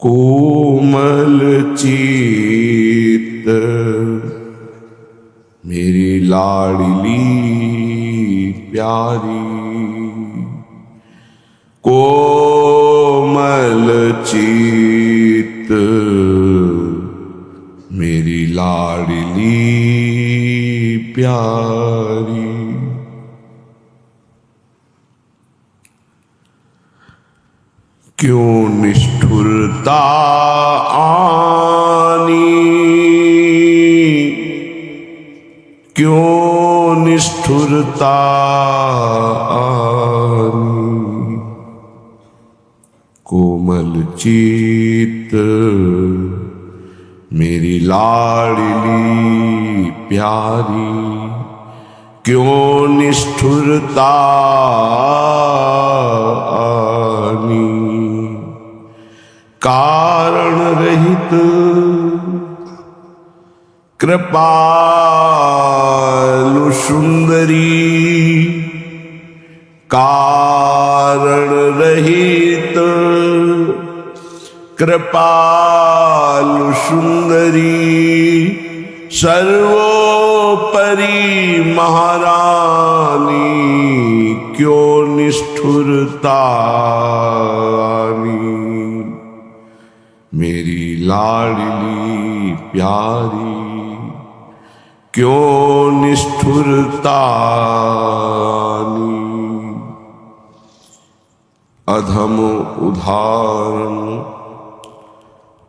कोमल चित मेरी लाडली प्यारी, कोमल चित मेरी लाडली प्यारी। क्यों निष्ठुरता आनी, क्यों निष्ठुरता आनी, कोमल चित मेरी लाडली प्यारी, क्यों निष्ठुरता आनी। कारण रहित कृपालु सुंदरी, कारण रहित कृपालु सुंदरी, सर्वोपरि महारानी, क्यों निष्ठुरता आनी। मेरी लाडली प्यारी, क्यों निष्ठुरता आनी। अधम उदाहरण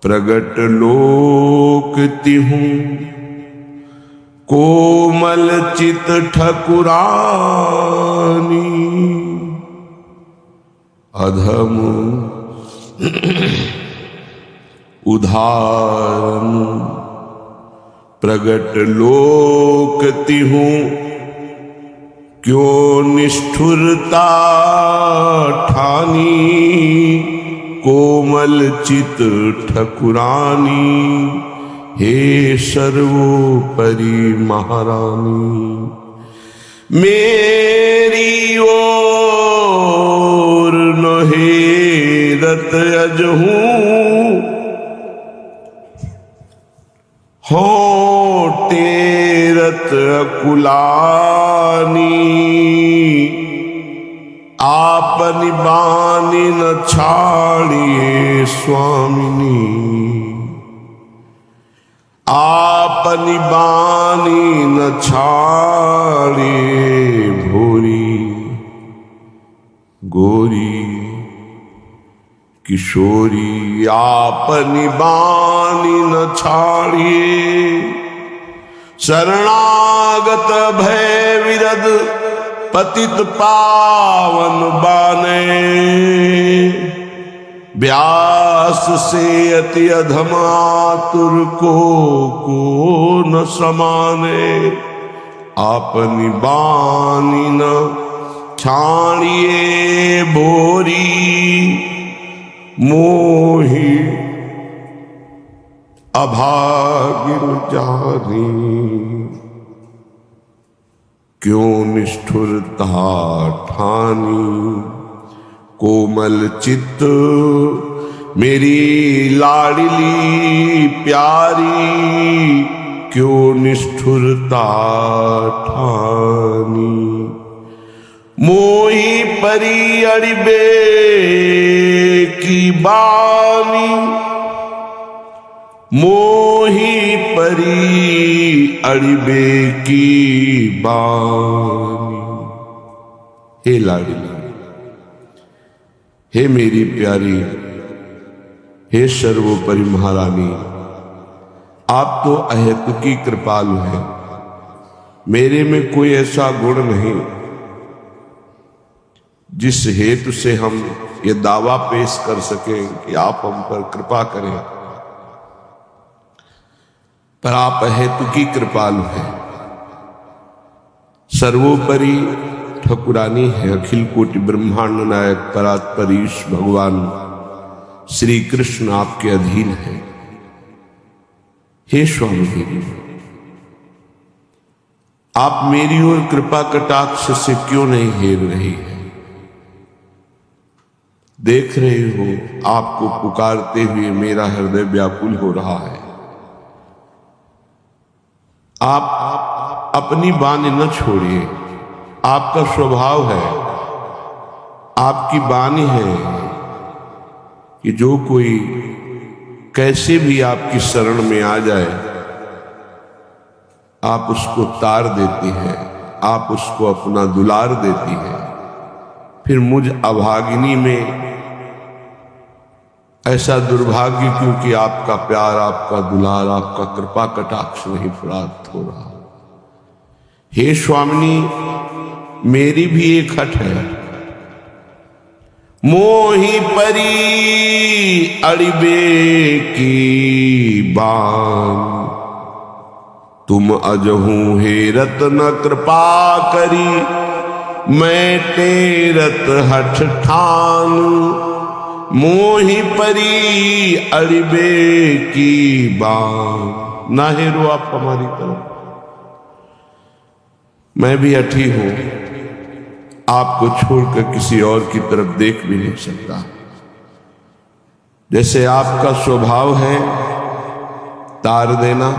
प्रगट लोक तिहूं, कोमल चित ठकुरानी। अधम उदाहरण प्रगट लोक तिहूं, क्यों निष्ठुरता ठानी। कोमल चित ठकुरानी, हे सर्वोपरि महारानी, मेरी ओर न हेरत अजहूं, हो टेरत अकुलानी। आपनी बानी न छाड़िए स्वामिनी, आपनी बानी न छाड़िए भोरी गोरी किशोरी। आपनी बानी न छाड़िए, शरणागत भय विरद पतित पावन बाने। व्यास से अति अधम आतुर को न समाने। आपनी बानी न छाड़िए भोरी, मोही अभागिन जानी। क्यों निष्ठुरता ठानी, कोमल चित्त मेरी लाडली प्यारी, क्यों निष्ठुरता ठानी। मोही परी अड़बे की बानी, मोही परी अड़बे की बानी। हे लाडली, हे मेरी प्यारी, हे सर्वोपरि महारानी, आप तो अहेतुकी कृपालु हैं। मेरे में कोई ऐसा गुण नहीं जिस हेतु से हम ये दावा पेश कर सकें कि आप हम पर कृपा करें, पर आप अहेतुकी कृपालु हैं। सर्वोपरि ठकुरानी है, अखिल कोटि ब्रह्मांड नायक परात्परीश भगवान श्री कृष्ण आपके अधीन है। हे स्वामी देवी, आप मेरी ओर कृपा कटाक्ष से क्यों नहीं हेर रही है? देख रहे हो, आपको पुकारते हुए मेरा हृदय व्याकुल हो रहा है। आप अपनी बानी न छोड़िए, आपका स्वभाव है, आपकी बानी है कि जो कोई कैसे भी आपकी शरण में आ जाए, आप उसको तार देती है, आप उसको अपना दुलार देती है। फिर मुझ अभागिनी में ऐसा दुर्भाग्य क्योंकि आपका प्यार, आपका दुलार, आपका कृपा कटाक्ष नहीं प्राप्त हो रहा। हे स्वामिनी, मेरी भी एक हट है, मोहि परी अड़िबे की बान, तुम अजहू हे रत्न कृपा करी, मैं तेरत हठ ठान, मोहि परी अड़िबे की बान। ना हेरो आप हमारी तरफ, मैं भी अठी हूं, आपको छोड़कर किसी और की तरफ देख भी नहीं सकता। जैसे आपका स्वभाव है तार देना,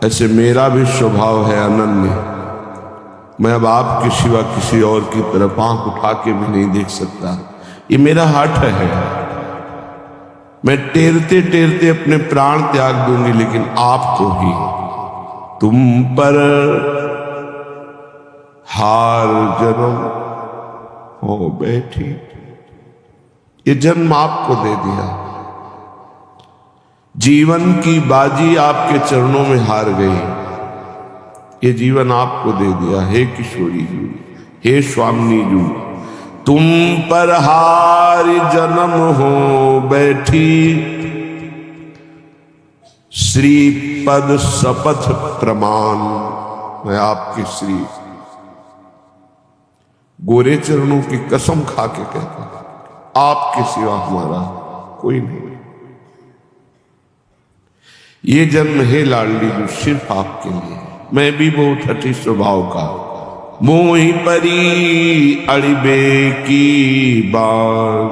ऐसे मेरा भी स्वभाव है अनन्य। मैं अब आपके सिवा किसी और की तरफ आंख उठा के भी नहीं देख सकता। ये मेरा हठ है। मैं टेरते टेरते अपने प्राण त्याग दूंगी, लेकिन आपको ही, तुम पर हार जन्म हो बैठी। ये जन्म आपको दे दिया, जीवन की बाजी आपके चरणों में हार गई, ये जीवन आपको दे दिया। हे किशोरी जू, हे स्वामिनी जू, तुम पर हार जन्म हो बैठी, श्री पद शपथ प्रमाण। मैं आपके श्री गोरे चरणों की कसम खा के कहता हूं, आपके सिवा हमारा कोई नहीं। ये जन्म है लाडली जो सिर्फ आपके लिए। मैं भी बहुत हठी स्वभाव का, मोहि परी अड़िबे की बान,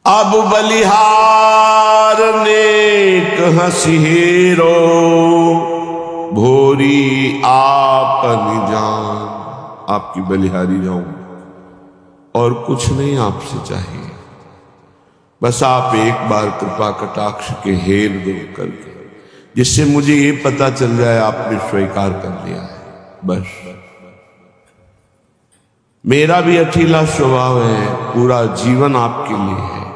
अब बलिहार नेक हंसी हेरो, भोरी आपन जान। आपकी बलिहारी जाऊं और कुछ नहीं आपसे चाहिए, बस आप एक बार कृपा कटाक्ष के हेर दो करके, जिससे मुझे ये पता चल जाए आपने स्वीकार कर लिया है। बस मेरा भी अठीला स्वभाव है, पूरा जीवन आपके लिए है।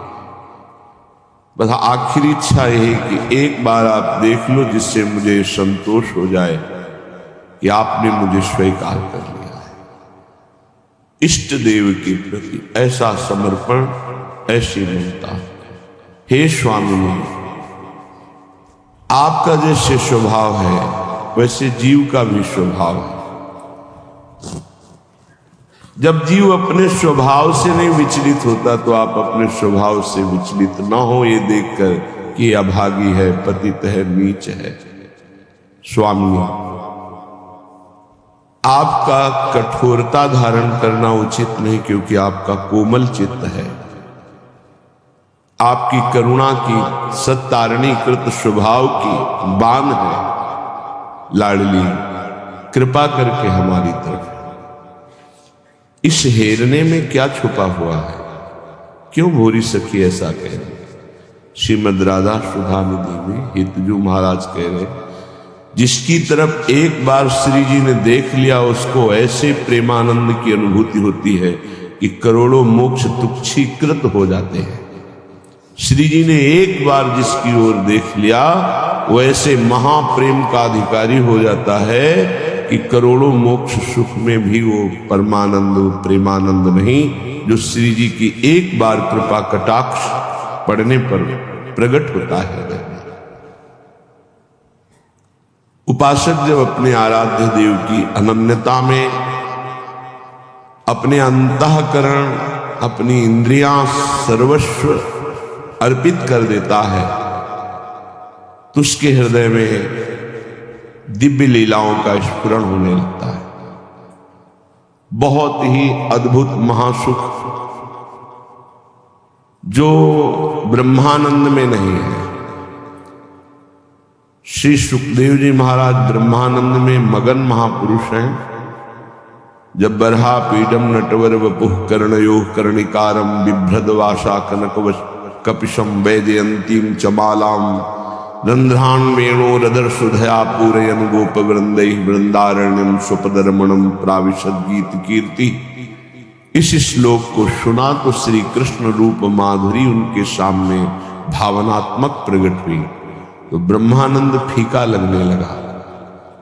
बस आखिरी इच्छा यही कि एक बार आप देख लो, जिससे मुझे संतोष हो जाए कि आपने मुझे स्वीकार कर लिया है। इष्ट देव के प्रति ऐसा समर्पण, ऐसी ममता। हे स्वामिनी, आपका जैसे स्वभाव है वैसे जीव का भी स्वभाव है। जब जीव अपने स्वभाव से नहीं विचलित होता, तो आप अपने स्वभाव से विचलित ना हो, ये देखकर कि अभागी है, पतित है, नीच है। स्वामी, आपका कठोरता धारण करना उचित नहीं, क्योंकि आपका कोमल चित्त है, आपकी करुणा की सत्तारणी कृत स्वभाव की बान है। लाडली, कृपा करके हमारी तरफ। इस हेरने में क्या छुपा हुआ है? क्यों भोरी सखी ऐसा कह रही? श्रीमद राधा सुधानिधि में हितजू महाराज कह रहे, जिसकी तरफ एक बार श्री जी ने देख लिया, उसको ऐसे प्रेमानंद की अनुभूति होती है कि करोड़ों मोक्ष तुच्छीकृत हो जाते हैं। श्री जी ने एक बार जिसकी ओर देख लिया, वो ऐसे महाप्रेम का अधिकारी हो जाता है कि करोड़ों मोक्ष सुख में भी वो परमानंद, प्रेमानंद नहीं, जो श्री जी की एक बार कृपा कटाक्ष पड़ने पर प्रकट होता है। उपासक जब अपने आराध्य देव की अनन्यता में अपने अंतःकरण, अपनी इंद्रियां सर्वस्व अर्पित कर देता है, तो उसके हृदय में दिव्य लीलाओं का स्फुरण होने लगता है। बहुत ही अद्भुत महासुख जो ब्रह्मानंद में नहीं है। श्री सुखदेव जी महाराज ब्रह्मानंद में मगन महापुरुष हैं। जब बरहा पीडम नटवर वपुः कर्णयोः कर्णिकारम बिभ्रदवासा कनकवश कपिशम वैजयंतीम चमालाम रंध्रान वेणो रदर सुधया पूरयन गोप वृंदैः वृंदारण्यम स्वपदरमणम प्राविशद गीत कीर्ति। इस श्लोक को सुना तो श्री कृष्ण रूप माधुरी उनके सामने भावनात्मक प्रकट हुई, तो ब्रह्मानंद फीका लगने लगा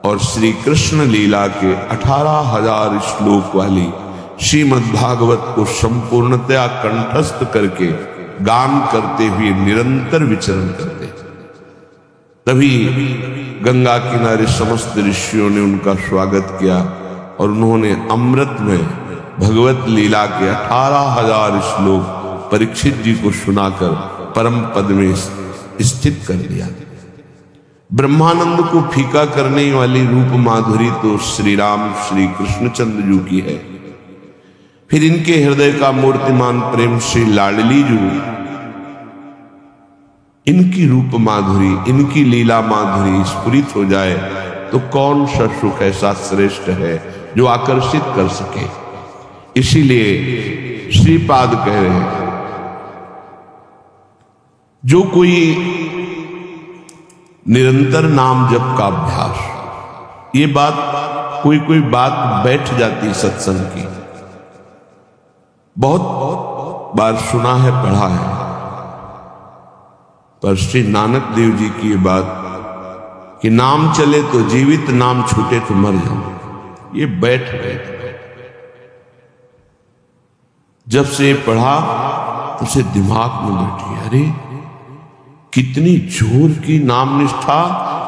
और श्री कृष्ण लीला के 18,000 श्लोक वाली श्रीमद् भागवत को संपूर्णतया कंठस्थ करके गान करते हुए निरंतर विचरण करते। तभी गंगा किनारे समस्त ऋषियों ने उनका स्वागत किया और उन्होंने अमृत में भगवत लीला के 18,000 श्लोक परीक्षित जी को सुनाकर परम पद में स्थित कर दिया। ब्रह्मानंद को फीका करने वाली रूप माधुरी तो श्री राम श्री कृष्णचंद्र जी की है। फिर इनके हृदय का मूर्तिमान प्रेम श्री लाडली जी, इनकी रूप माधुरी, इनकी लीला माधुरी स्फुरित हो जाए तो कौन सा सुख ऐसा श्रेष्ठ है जो आकर्षित कर सके। इसीलिए श्रीपाद कह रहे हैं, जो कोई निरंतर नाम जप का अभ्यास, ये बात कोई बात बैठ जाती सत्संग की, बहुत बार सुना है पढ़ा है, पर श्री नानक देव जी की ये बात कि नाम चले तो जीवित, नाम छूटे तो मर जाओ, ये बैठ गए। जब से पढ़ा तब से दिमाग में बैठी, अरे कितनी जोर की नाम निष्ठा,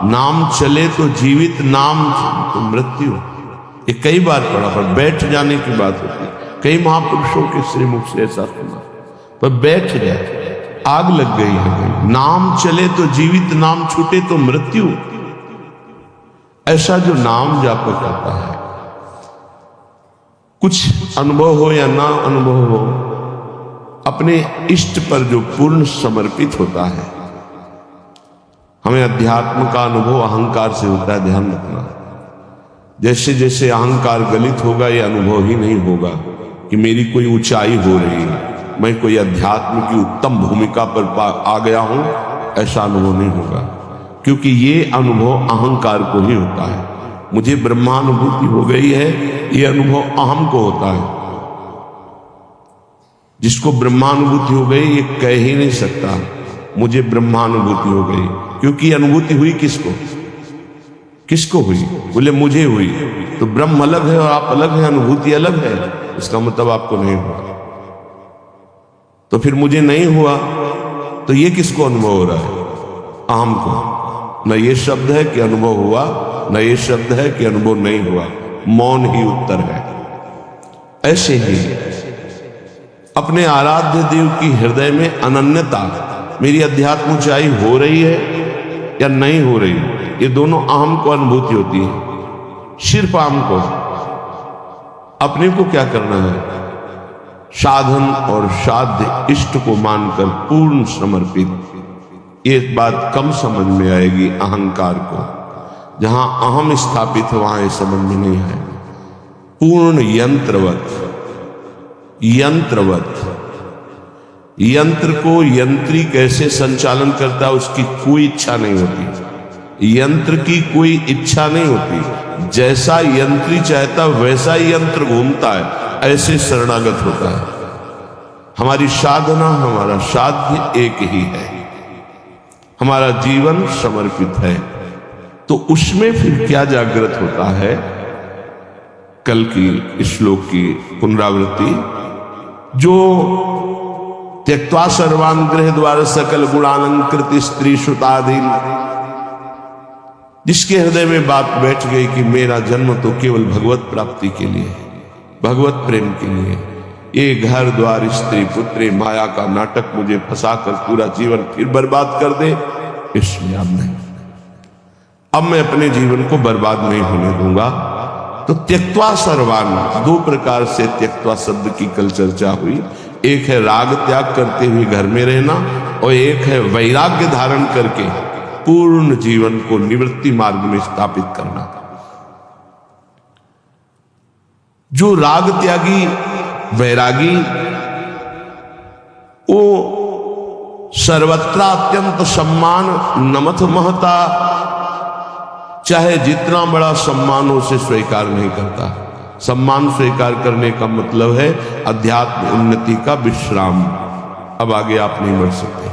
नाम चले तो जीवित, नाम तो मृत्यु। ये कई बार पढ़ा, पर बैठ जाने की बात होती। कई महापुरुषों के श्रीमुख से ऐसा सुना, पर बैठ जाए, आग लग गई है। नाम चले तो जीवित, नाम छूटे तो मृत्यु। ऐसा जो नाम जाप करता है, कुछ अनुभव हो या ना अनुभव हो, अपने इष्ट पर जो पूर्ण समर्पित होता है। हमें अध्यात्म का अनुभव अहंकार से होता है, ध्यान रखना। जैसे जैसे अहंकार गलित होगा, ये अनुभव ही नहीं होगा कि मेरी कोई ऊंचाई हो रही है, मैं कोई अध्यात्म की उत्तम भूमिका पर आ गया हूं, ऐसा अनुभव नहीं होगा। क्योंकि ये अनुभव अहंकार को ही होता है। मुझे ब्रह्मानुभूति हो गई है, ये अनुभव अहम को होता है। जिसको ब्रह्मानुभूति हो गई, ये कह ही नहीं सकता मुझे ब्रह्मानुभूति हो गई, क्योंकि अनुभूति हुई किसको, किसको हुई? बोले मुझे हुई। तो ब्रह्म अलग है और आप अलग है, अनुभूति अलग है, इसका मतलब आपको नहीं हुआ। तो फिर मुझे नहीं हुआ, तो ये किसको अनुभव हो रहा है? अहम को। न ये शब्द है कि अनुभव हुआ, न ये शब्द है कि अनुभव नहीं हुआ, मौन ही उत्तर है। ऐसे ही अपने आराध्य देव की हृदय में अनन्यता, मेरी अध्यात्म ऊंचाई हो रही है या नहीं हो रही, ये दोनों अहम को अनुभूति होती है। सिर्फ अहम को, अपने को क्या करना है? साधन और साध्य इष्ट को मानकर पूर्ण समर्पित। ये बात कम समझ में आएगी अहंकार को। जहां अहम स्थापित है वहां ये समझ में नहीं आएगा। पूर्ण यंत्रवत, यंत्र को यंत्री कैसे संचालन करता है, उसकी कोई इच्छा नहीं होती। यंत्र की कोई इच्छा नहीं होती। जैसा यंत्री चाहता वैसा यंत्र घूमता है, ऐसे शरणागत होता है। हमारी साधना, हमारा साध्य एक ही है, हमारा जीवन समर्पित है। तो उसमें फिर क्या जागृत होता है? कल की श्लोक की पुनरावृत्ति, जो त्यक्त्वा सर्वान् गृह द्वार सकल गुणालंकृत स्त्री श्रुताधीन, जिसके हृदय में बात बैठ गई कि मेरा जन्म तो केवल भगवत प्राप्ति के लिए है, भगवत प्रेम के लिए। ये घर द्वार स्त्री पुत्री माया का नाटक मुझे फंसाकर पूरा जीवन फिर बर्बाद कर दे, इसलिए अब नहीं, अब मैं अपने जीवन को बर्बाद नहीं होने दूंगा। तो त्यक्त्वा सर्वान, दो प्रकार से त्यक्त्वा शब्द की कल चर्चा हुई। एक है राग त्याग करते हुए घर में रहना, और एक है वैराग्य धारण करके पूर्ण जीवन को निवृत्ति मार्ग में स्थापित करना। जो राग त्यागी वैरागी, वो सर्वत्र अत्यंत सम्मान नमथ महता, चाहे जितना बड़ा सम्मान हो उसे स्वीकार नहीं करता। सम्मान स्वीकार करने का मतलब है अध्यात्म उन्नति का विश्राम। अब आगे आप नहीं बढ़ सकते।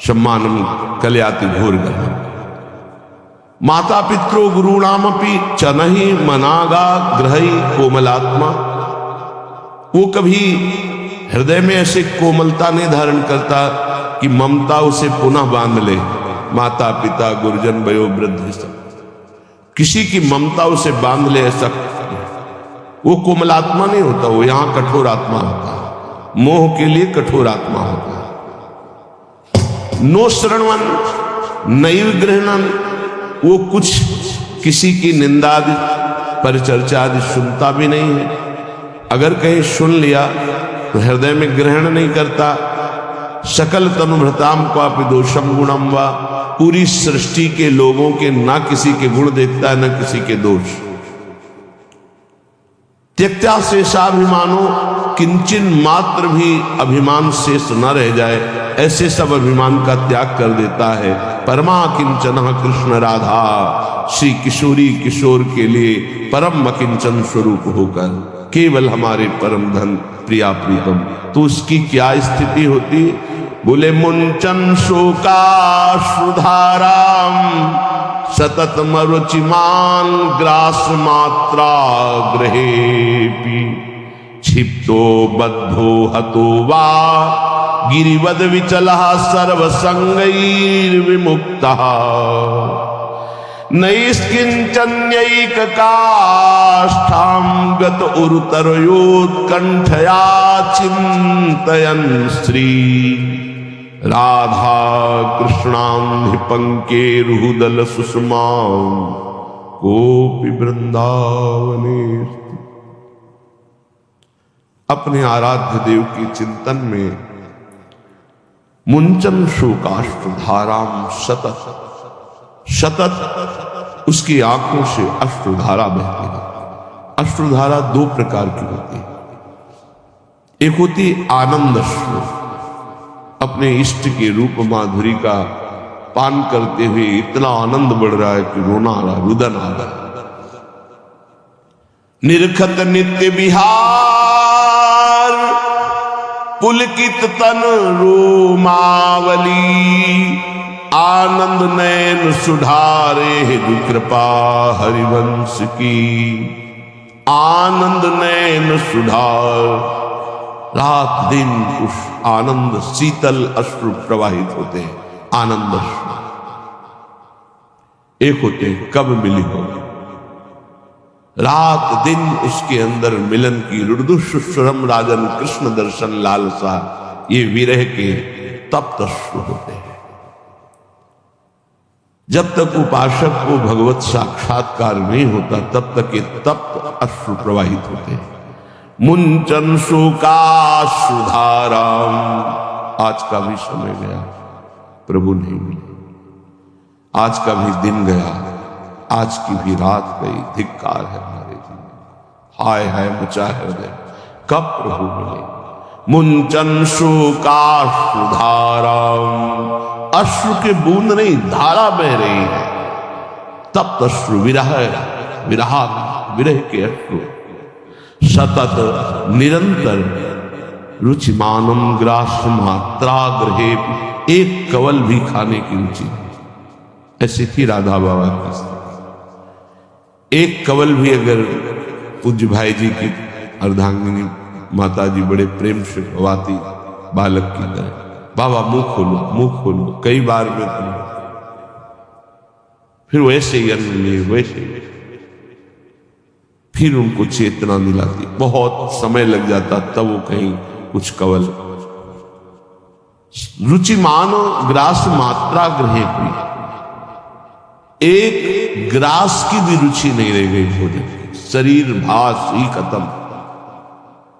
सम्मानम कल्याति घोर गहन। माता पितरो गुरुणामपि चनहि मनागा ग्रही कोमलात्मा। वो कभी हृदय में ऐसे कोमलता नहीं धारण करता कि ममता उसे पुनः बांध ले। माता पिता गुरुजन वयो वृद्ध सब किसी की ममता उसे बांध ले, ऐसा वो कोमलात्मा नहीं होता। वो यहां कठोर आत्मा होता है, मोह के लिए कठोर आत्मा होता है। नो श्रवण नैव ग्रहणन, वो कुछ किसी की निंदा आदि परिचर्चा आदि सुनता भी नहीं है। अगर कहीं सुन लिया तो हृदय में ग्रहण नहीं करता। सकल तनुभृताम क्वापि दोषम गुणम वा, पूरी सृष्टि के लोगों के ना किसी के गुण देखता है, ना किसी के दोष। त्यक्त्या शेषाभिमानो, किंचन मात्र भी अभिमान शेष न रह जाए, ऐसे सब अभिमान का त्याग कर देता है। परमा किंचन कृष्ण राधा, श्री किशोरी किशोर के लिए परम किंचन स्वरूप होकर केवल हमारे परम धन प्रिया प्रीतम। तो उसकी क्या स्थिति होती? बोले मुंचन शोकाश्रुधाराम सतत मरुचिमान ग्रास मात्रा ग्रहेपि, क्षिप्तो बद्धो हतो वा गिरिवद विचलः सर्वसंगैर्विमुक्तः, नैष्किंचन्यैक काष्ठां गत उरुतरयोत्कंठया चिन्तयन् श्री राधा कृष्णां हि पंकेरुदल सुषमां कोपि वृंदावने। अपने आराध्य देव के चिंतन में मुंचन शोकाश्रुधाराम सतत सतत उसकी आंखों से अश्रुधारा बहती है। अश्रुधारा दो प्रकार की होती है। एक होती आनंद अश्रु, अपने इष्ट के रूप माधुरी का पान करते हुए इतना आनंद बढ़ रहा है कि रोना आ रहा, रुदन आ रहा। निरखत नित्य विहार पुलकित तन रोमावली, आनंद नैन सुधारे हेतु कृपा हरिवंश की। आनंद नैन सुधार, रात दिन उस आनंद शीतल अश्रु प्रवाहित होते हैं। आनंद अश्रु एक होते हैं कब मिली हो, रात दिन उसके अंदर मिलन की रुदुषुरम राजन कृष्ण दर्शन लालसा, ये विरह के तप्त अश्रु होते हैं। जब तक उपासक को भगवत साक्षात्कार नहीं होता तब तक ये तप्त अश्रु प्रवाहित होते हैं। मुंचन शोकाश्रुधाराम, आज का भी समय गया, प्रभु नहीं मिले। आज का भी दिन गया, आज की भी रात गई। धिक्कार है हमारे जीवन, हाय हाय मचा हृदय, कब प्रभु मिले। मुंचन शोकाश्रुधाराम, अश्रु के बूंद नहीं धारा बह रही है। तप्त अश्रु विरह, विरह के अश्रु सतत निरंतर रुचिमानम ग्रास मात्रा ग्रहे, एक कवल भी खाने की रुचि। ऐसी थी राधा बाबा की स्थिति। एक कवल भी अगर पूज्य भाई जी की अर्धांगिनी माता जी बड़े प्रेम से खवाती बालक की तरह, बाबा मुंह खोलो मुंह खोलो, कई बार में तुम फिर वैसे ही अन्न लिए वैसे, फिर उनको चेतना दिलाती। बहुत समय लग जाता तब वो कहीं कुछ कवल। रुचिमान ग्रास मात्रा ग्रहे हुई, एक ग्रास की भी रुचि नहीं रह गई भोजन, शरीर भास ही खत्म,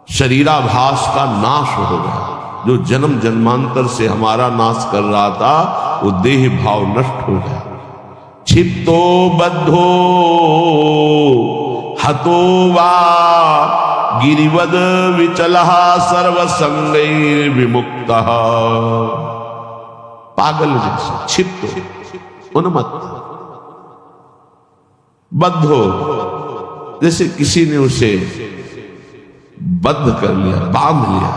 शरीराभास का नाश हो गया। जो जन्म जन्मांतर से हमारा नाश कर रहा था वो देह भाव नष्ट हो गया। क्षिप्तो बद्धो हतो वा गिरिवद विचलः सर्वसंगैर विमुक्तः। पागल जैसे क्षिप्त उन्मत्त, बद्धो जैसे किसी ने उसे बद्ध कर लिया, बांध लिया।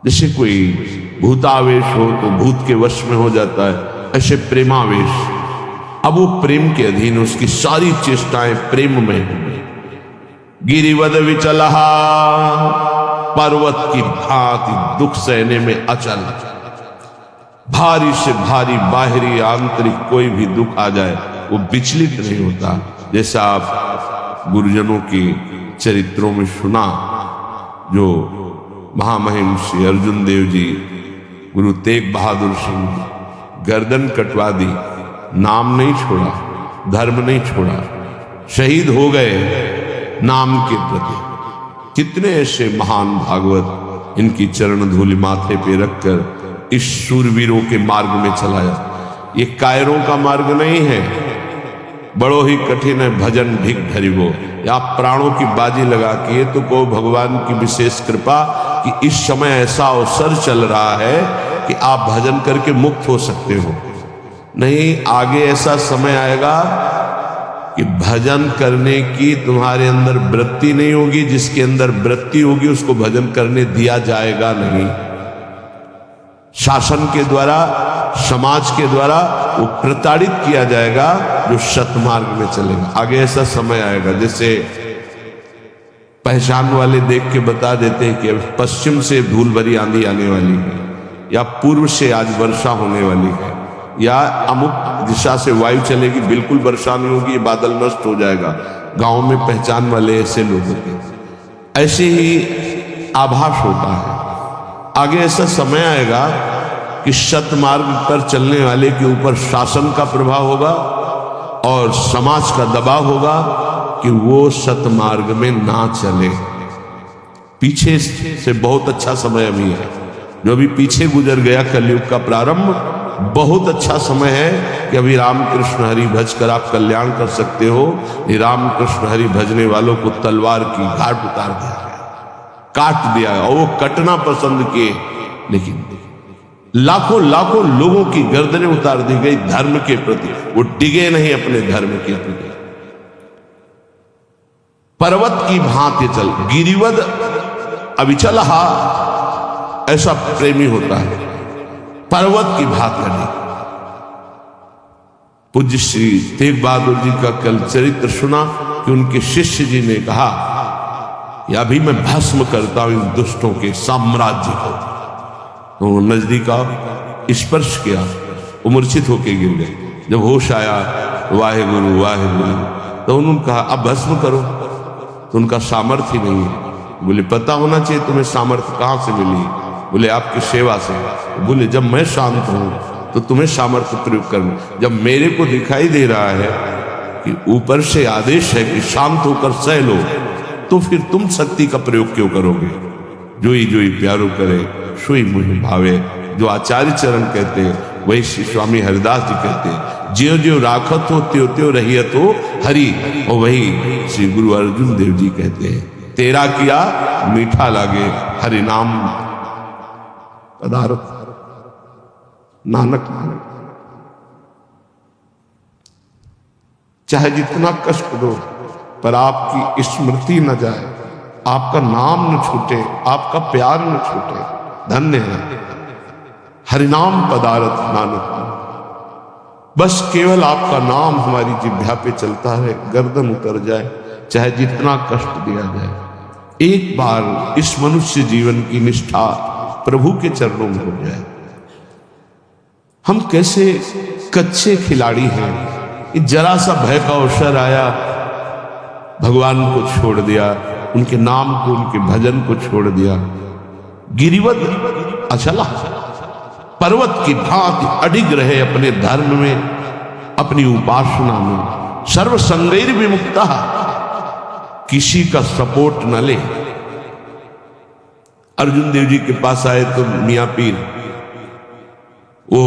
जैसे कोई भूतावेश हो तो भूत के वश में हो जाता है, ऐसे प्रेमावेश। अब वो प्रेम के अधीन, उसकी सारी चेष्टाएं प्रेम में हो गई। गिरिवद विचलहा, पर्वत की भांति दुख सहने में अचल। भारी से भारी बाहरी आंतरिक कोई भी दुख आ जाए वो विचलित नहीं होता। जैसा आप गुरुजनों के चरित्रों में सुना, जो महामहिम श्री अर्जुन देव जी, गुरु तेग बहादुर सिंह गर्दन कटवा दी, नाम नहीं छोड़ा, धर्म नहीं छोड़ा, शहीद हो गए नाम के प्रति। कितने ऐसे महान भागवत इनकी चरण धूलि माथे पे रखकर इस शूरवीरों के मार्ग में चलाया। ये कायरों का मार्ग नहीं है, बड़ो ही कठिन है भजन भिक धरिबो। आप प्राणों की बाजी लगा के तो को भगवान की विशेष कृपा कि इस समय ऐसा अवसर चल रहा है कि आप भजन करके मुक्त हो सकते हो। नहीं, आगे ऐसा समय आएगा कि भजन करने की तुम्हारे अंदर वृत्ति नहीं होगी। जिसके अंदर वृत्ति होगी उसको भजन करने दिया जाएगा नहीं। शासन के द्वारा, समाज के द्वारा वो प्रताड़ित किया जाएगा जो सतमार्ग में चलेगा। आगे ऐसा समय आएगा जैसे पहचान वाले देख के बता देते हैं कि अब पश्चिम से धूल भरी आंधी आने वाली है, या पूर्व से आज वर्षा होने वाली है, या अमुक दिशा से वायु चलेगी, बिल्कुल वर्षा नहीं होगी, बादल नष्ट हो जाएगा। गांव में पहचान वाले ऐसे लोग होते हैं। ऐसे ही आभास होता है। आगे ऐसा समय आएगा कि सतमार्ग पर चलने वाले के ऊपर शासन का प्रभाव होगा और समाज का दबाव होगा कि वो सतमार्ग में ना चले। पीछे से बहुत अच्छा समय अभी है, जो अभी पीछे गुजर गया कलयुग का प्रारंभ, बहुत अच्छा समय है कि अभी रामकृष्ण हरि भज कर आप कल्याण कर सकते हो। ये रामकृष्ण हरि भजने वालों को तलवार की घाट उतार दिया, काट दिया, और वो कटना पसंद किए, लेकिन लाखों लाखों लोगों की गर्दनें उतार दी गई धर्म के प्रति। वो डिगे नहीं अपने धर्म के प्रति। पर्वत की भांति चल, गिरिवद अविचलहा, ऐसा प्रेमी होता है, पर्वत की भांति नहीं। पूज्य श्री तेग बहादुर जी का कल चरित्र सुना कि उनके शिष्य जी ने कहा कि अभी मैं भस्म करता हूं इन दुष्टों के साम्राज्य को। तो नजदीक आओ, स्पर्श किया, वो मूर्छित होके गिर गए। जब होश आया, वाहे गुरु वाहे गुरु, तो उन्होंने कहा अब भस्म करो। तो उनका सामर्थ्य नहीं है। बोले पता होना चाहिए तुम्हें सामर्थ्य कहां से मिली। बोले आपकी सेवा से। बोले जब मैं शांत हूं तो तुम्हें सामर्थ्य प्रयोग करना, जब मेरे को दिखाई दे रहा है कि ऊपर से आदेश है कि शांत होकर सह लो, तो फिर तुम शक्ति का प्रयोग क्यों करोगे। जोई जोई प्यारो करे सोई मुझे भावे, जो आचार्य चरण कहते हैं वही श्री स्वामी हरिदास जी कहते हैं। ज्यो ज्यो राखत हो त्यों त्यों रहियत हो हरि, और वही श्री गुरु अर्जुन देव जी कहते हैं तेरा किया मीठा लागे हरि नाम पदार्थ नानक। चाहे जितना कष्ट दो पर आपकी स्मृति न जाए, आपका नाम न छूटे, आपका प्यार न छूटे। धन्य है हरिनाम पदार्थ नानक। बस केवल आपका नाम हमारी जिह्वा पे चलता है, गर्दन उतर जाए, चाहे जितना कष्ट दिया जाए। एक बार इस मनुष्य जीवन की निष्ठा प्रभु के चरणों में हो जाए। हम कैसे कच्चे खिलाड़ी हैं। जरा सा भय का अवसर आया, भगवान को छोड़ दिया, उनके नाम को, उनके भजन को छोड़ दिया। गिरिवद अचला, पर्वत की भांति अडिग रहे अपने धर्म में, अपनी उपासना में। सर्व संगैर विमुक्ता, किसी का सपोर्ट न ले। अर्जुन देव जी के पास आए तो मियां पीर, वो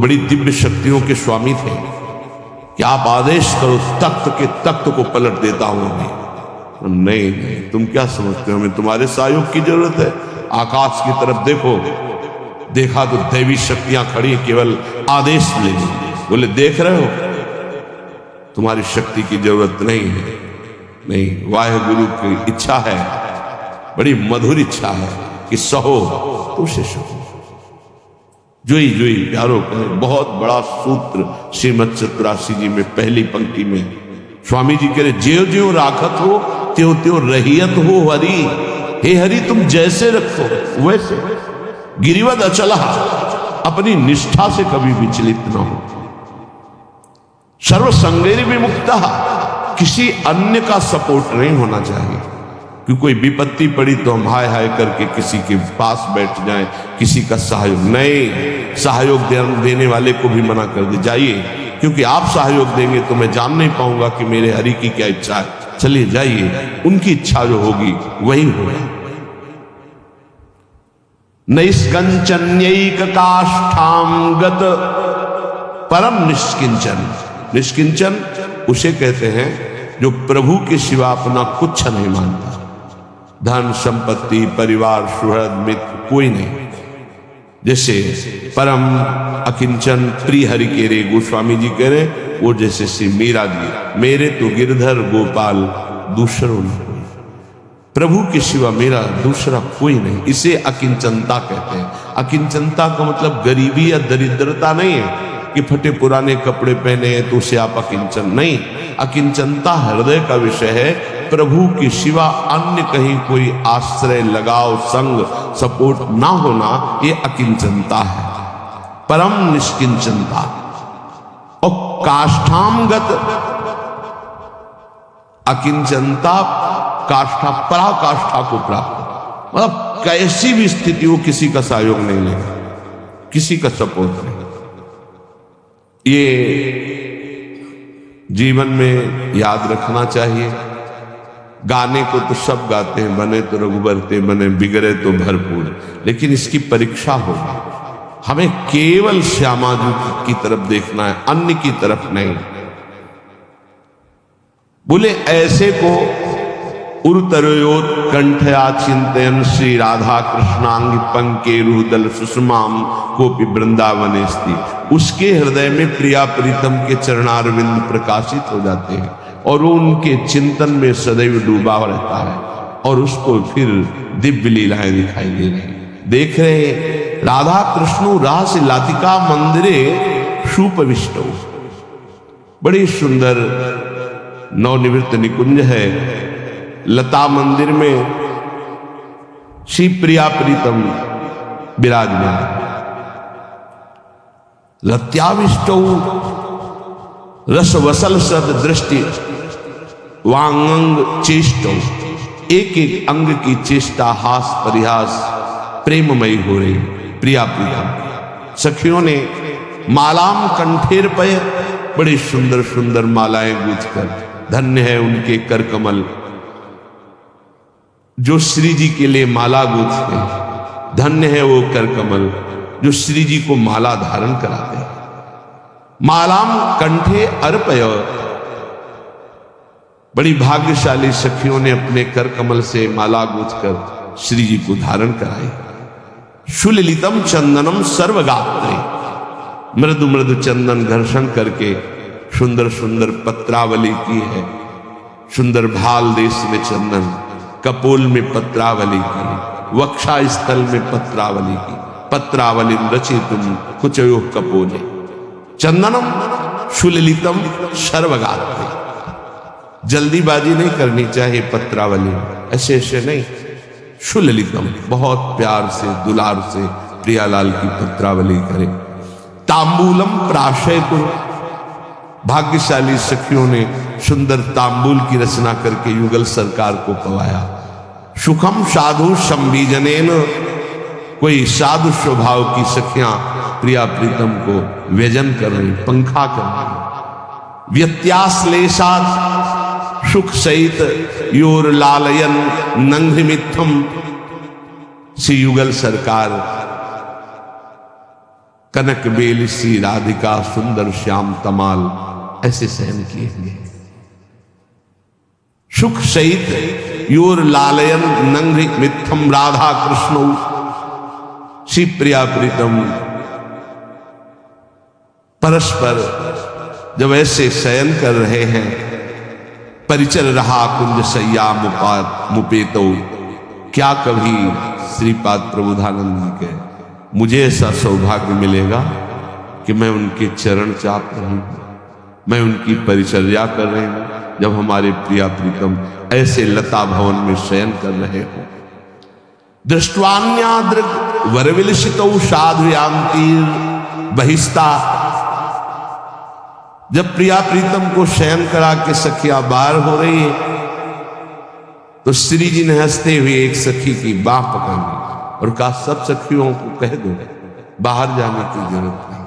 बड़ी दिव्य शक्तियों के स्वामी थे, कि आप आदेश करो तख्त के तख्त को पलट देता हूं मैं। नहीं नहीं, तुम क्या समझते हो, हमें तुम्हारे सहयोग की जरूरत है। आकाश की तरफ देखो, देखा तो दैवी शक्तियां खड़ी, केवल आदेश लेने। बोले देख रहे हो, तुम्हारी शक्ति की जरूरत नहीं है। नहीं, वाहेगुरु की इच्छा है, बड़ी मधुर इच्छा है कि सहो तो उसे सहो। जोई जोई प्यारो कहे, बहुत बड़ा सूत्र श्रीमद चतुरासी जी में पहली पंक्ति में स्वामी जी कह रहे, ज्यो ज्यो राखत हो त्यों त्यों रहियत हो हरि। हे हरि, तुम जैसे रखो वैसे, गिरिवद अचला, अपनी निष्ठा से कभी विचलित न हो। सर्व संगेर विमुक्ता, किसी अन्य का सपोर्ट नहीं होना चाहिए। कि कोई विपत्ति पड़ी तो हम हाय हाय करके किसी के पास बैठ जाएं, किसी का सहयोग नहीं। सहयोग देने वाले को भी मना कर दे, जाइए, क्योंकि आप सहयोग देंगे तो मैं जान नहीं पाऊंगा कि मेरे हरि की क्या इच्छा है। चलिए जाइए, उनकी इच्छा जो होगी वही होगा। नैष्कंचन्यैक काष्ठाम गत परम निष्किंचन। निष्किंचन उसे कहते हैं जो प्रभु के सिवा अपना कुछ नहीं मानता। धन संपत्ति परिवार सुहृद मित्र कोई नहीं। जैसे परम अकिंचन प्रिय हरि के रे गोस्वामी जी कह रहे, वो जैसे श्री मीरा जी, मेरे तो गिरधर गोपाल दूसरों न कोई। प्रभु के सिवा मेरा दूसरा कोई नहीं। इसे अकिंचनता कहते हैं। अकिंचनता का मतलब गरीबी या दरिद्रता नहीं है कि फटे पुराने कपड़े पहने हैं तो उसे आप अकिंचन नहीं। अकिंचनता हृदय का विषय है। प्रभु के सिवा अन्य कहीं कोई आश्रय लगाव संग सपोर्ट ना होना, ये अकिंचनता है, परम निष्किंचनता। और काष्ठामगत अकिंचनता, काष्ठा पराकाष्ठा को प्राप्त, मतलब कैसी भी स्थिति हो किसी का सहयोग नहीं लेगा, किसी का सपोर्ट नहीं। ये जीवन में याद रखना चाहिए। गाने को तो सब गाते हैं, बने तो रघुबर ते बने, बिगड़े तो भरपूर, लेकिन इसकी परीक्षा होगी। हमें केवल श्यामा जी की तरफ देखना है, अन्य की तरफ नहीं। बोले ऐसे को उर्तरोत्कंठया चिंतयन श्री राधा कृष्णांग पंके रुदल सुषमाम कोपि वृंदावन स्थिति, उसके हृदय में प्रिया प्रीतम के चरणारविंद प्रकाशित हो जाते हैं और वो उनके चिंतन में सदैव डूबा रहता है और उसको फिर दिव्य लीलाएं दिखाई दे रही। देख रहे राधा कृष्ण रास लातिका मंदिरे सुपविष्टो, बड़ी सुंदर नवनिवृत्त निकुंज है। लता मंदिर में श्री प्रिया प्रीतम विराजमान। लत्याविष्टौ रस वसल सद दृष्टि वांगंग चेष्टो, एक एक अंग की चेष्टा हास परिहास प्रेममयी हो रही। प्रिया प्रीतम सखियों ने मालाम कंठेर पे, बड़ी सुंदर सुंदर मालाएं गूंथकर, धन्य है उनके कर कमल जो श्री जी के लिए माला गूंथते हैं, धन्य है वो कर कमल जो श्री जी को माला धारण कराते हैं। मालाम कंठे अर्पय, बड़ी भाग्यशाली सखियों ने अपने कर कमल से माला गूंथकर श्री जी को धारण कराई। सुललितम चंदनम सर्वगात्रे, मृदु मृदु चंदन घर्षण करके सुंदर सुंदर पत्रावली की है। सुंदर भाल देश में चंदन, कपोल में पत्रावली की, वक्षा स्थल में पत्रावली की। पत्रावली रचितुम कुचयो कपोले, चंदनम सुललितम सर्वगात्रे। जल्दीबाजी नहीं करनी चाहिए पत्रावली, ऐसे ऐसे नहीं। सुललितम, बहुत प्यार से दुलार से प्रियालाल की पत्रावली करे। तांबूलम प्राशय को, भाग्यशाली सखियों ने सुंदर तांबूल की रचना करके युगल सरकार को पवाया। सुखम साधु संबीजनेन, कोई साधु स्वभाव की सखियां प्रिया प्रीतम को व्यजन कर रही, पंखा कर रही। व्यत्याश्लेषात सुख सहित योर लालयन नंघ्रिमित्थम। श्री युगल सरकार कनक बेल श्री राधिका सुंदर श्याम तमाल ऐसे सहन किए हुए। सुख सहित योर लालयन नंघ्रिमित्थम राधा कृष्ण। श्री प्रिया प्रीतम परस्पर जब ऐसे शयन कर रहे हैं, परिचर रहा कुंज सैया मुपेतो। क्या कभी श्रीपाद प्रबोधानंद जी के मुझे ऐसा सौभाग्य मिलेगा कि मैं उनके चरण चाप रही हूं, मैं उनकी परिचर्या कर रही हूं, जब हमारे प्रिया प्रीतम ऐसे लता भवन में शयन कर रहे हो। दृष्टवान्यादृग वरविलसितौ साधुयांतीर बहिस्ता। जब प्रिया प्रीतम को शयन करा के सखियां बाहर हो रही है, तो श्री जी ने हंसते हुए एक सखी की बाह पकड़ ली और कहा, सब सखियों को कह दो बाहर जाने की जरूरत नहीं,